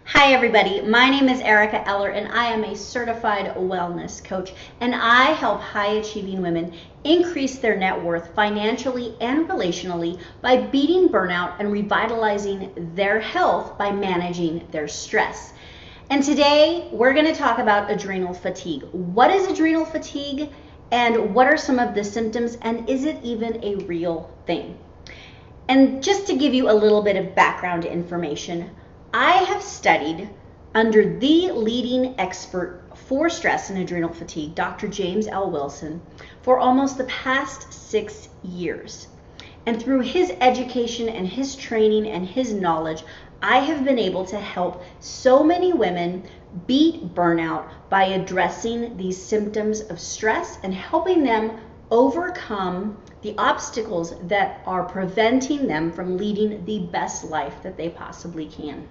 Hi everybody, my name is Erica Eller and I am a certified wellness coach, and I help high achieving women increase their net worth financially and relationally by beating burnout and revitalizing their health by managing their stress. And today we're going to talk about adrenal fatigue. What is adrenal fatigue and what are some of the symptoms, and is it even a real thing? And just to give you a little bit of background information, I have studied under the leading expert for stress and adrenal fatigue, Dr. James L. Wilson, for almost the past 6 years. And through his education and his training and his knowledge, I have been able to help so many women beat burnout by addressing these symptoms of stress and helping them overcome the obstacles that are preventing them from leading the best life that they possibly can.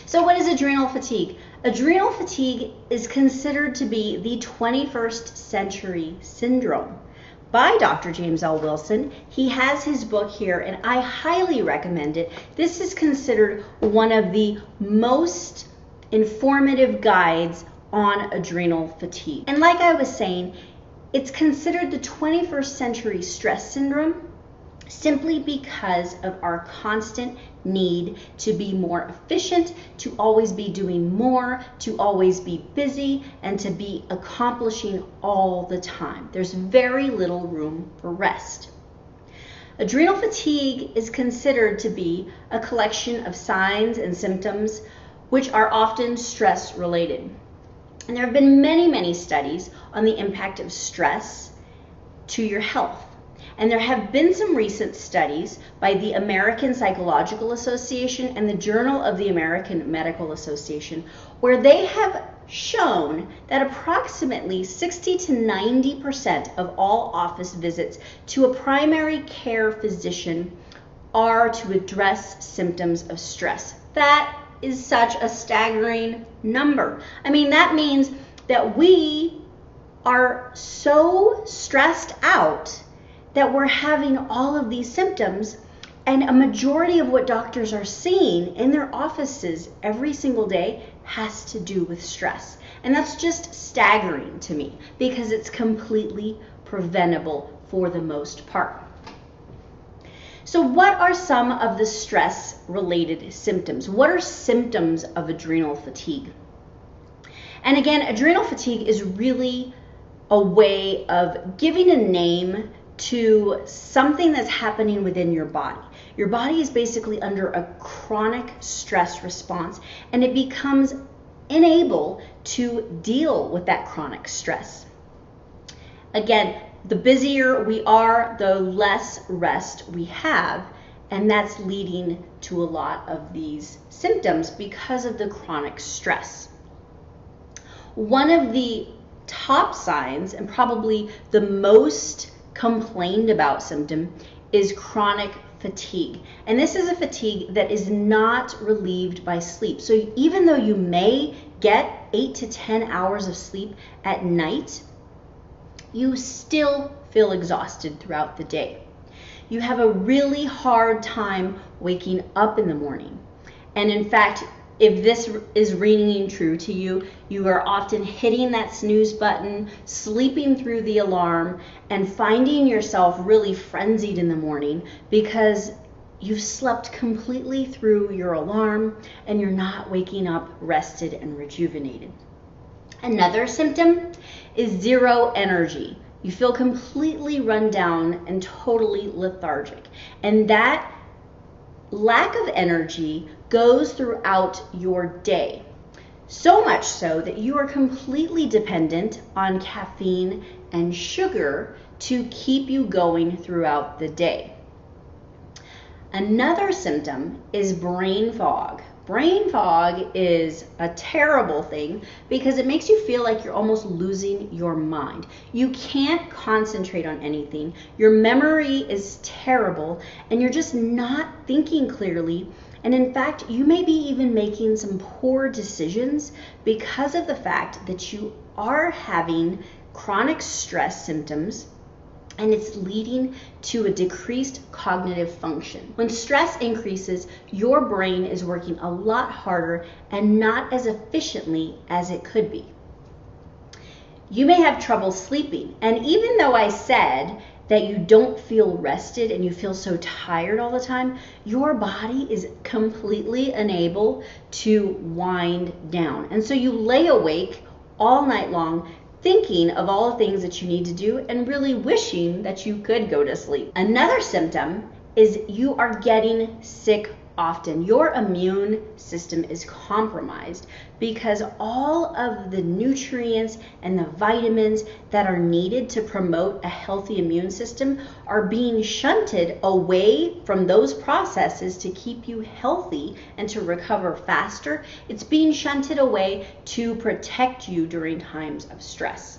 So what is adrenal fatigue? Adrenal fatigue is considered to be the 21st century syndrome by Dr. James L. Wilson. He has his book here and I highly recommend it. This is considered one of the most informative guides on adrenal fatigue. And like I was saying, it's considered the 21st century stress syndrome simply because of our constant need to be more efficient, to always be doing more, to always be busy, and to be accomplishing all the time. There's very little room for rest. Adrenal fatigue is considered to be a collection of signs and symptoms which are often stress related. And there have been many studies on the impact of stress to your health. And there have been some recent studies by the American Psychological Association and the Journal of the American Medical Association, where they have shown that approximately 60 to 90% of all office visits to a primary care physician are to address symptoms of stress. That is such a staggering number. I mean, that means that we are so stressed out that we're having all of these symptoms, and a majority of what doctors are seeing in their offices every single day has to do with stress. And that's just staggering to me because it's completely preventable for the most part. So what are some of the stress related symptoms? What are symptoms of adrenal fatigue? And again, adrenal fatigue is really a way of giving a name to something that's happening within your body. Your body is basically under a chronic stress response, and it becomes unable to deal with that chronic stress. Again, the busier we are, the less rest we have, and that's leading to a lot of these symptoms because of the chronic stress. One of the top signs, and probably the most complained about symptom, is chronic fatigue. And this is a fatigue that is not relieved by sleep. So even though you may get 8 to 10 hours of sleep at night, you still feel exhausted throughout the day. You have a really hard time waking up in the morning. And in fact, if this is ringing true to you, you are often hitting that snooze button, sleeping through the alarm, and finding yourself really frenzied in the morning because you've slept completely through your alarm and you're not waking up rested and rejuvenated. Another symptom is zero energy. You feel completely run down and totally lethargic. And that lack of energy goes throughout your day. So much so that you are completely dependent on caffeine and sugar to keep you going throughout the day. Another symptom is brain fog. Brain fog is a terrible thing because it makes you feel like you're almost losing your mind. You can't concentrate on anything. Your memory is terrible and you're just not thinking clearly. And in fact, you may be even making some poor decisions because of the fact that you are having chronic stress symptoms and it's leading to a decreased cognitive function. When stress increases, your brain is working a lot harder and not as efficiently as it could be. You may have trouble sleeping, and even though I said that you don't feel rested and you feel so tired all the time, your body is completely unable to wind down. And so you lay awake all night long thinking of all the things that you need to do and really wishing that you could go to sleep. Another symptom is you are getting sick often. Your immune system is compromised because all of the nutrients and the vitamins that are needed to promote a healthy immune system are being shunted away from those processes to keep you healthy and to recover faster. It's being shunted away to protect you during times of stress.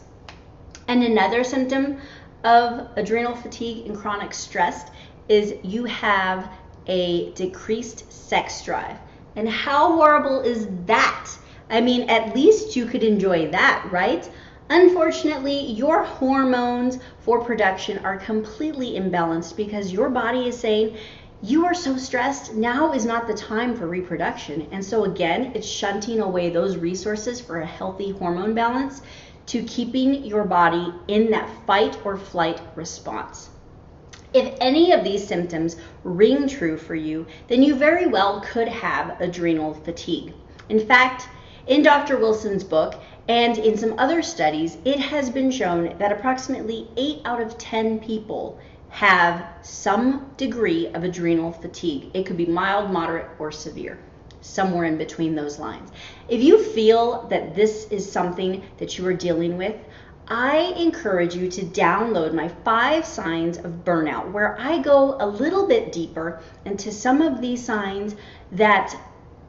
And another symptom of adrenal fatigue and chronic stress is you have a decreased sex drive. And how horrible is that? I mean, at least you could enjoy that, right? Unfortunately, your hormones for production are completely imbalanced because your body is saying, you are so stressed, now is not the time for reproduction. And so again, it's shunting away those resources for a healthy hormone balance to keeping your body in that fight or flight response. If any of these symptoms ring true for you, then you very well could have adrenal fatigue. In fact, in Dr. Wilson's book and in some other studies, it has been shown that approximately 8 out of 10 people have some degree of adrenal fatigue. It could be mild, moderate, or severe, somewhere in between those lines. If you feel that this is something that you are dealing with, I encourage you to download my 5 signs of burnout, where I go a little bit deeper into some of these signs that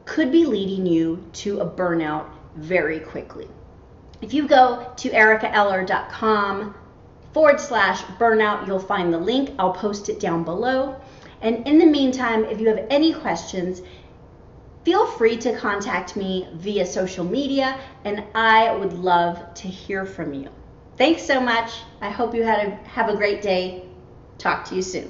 could be leading you to a burnout very quickly. If you go to ericaeller.com/burnout, you'll find the link. I'll post it down below. And in the meantime, if you have any questions, feel free to contact me via social media, and I would love to hear from you. Thanks so much. I hope you have a great day. Talk to you soon.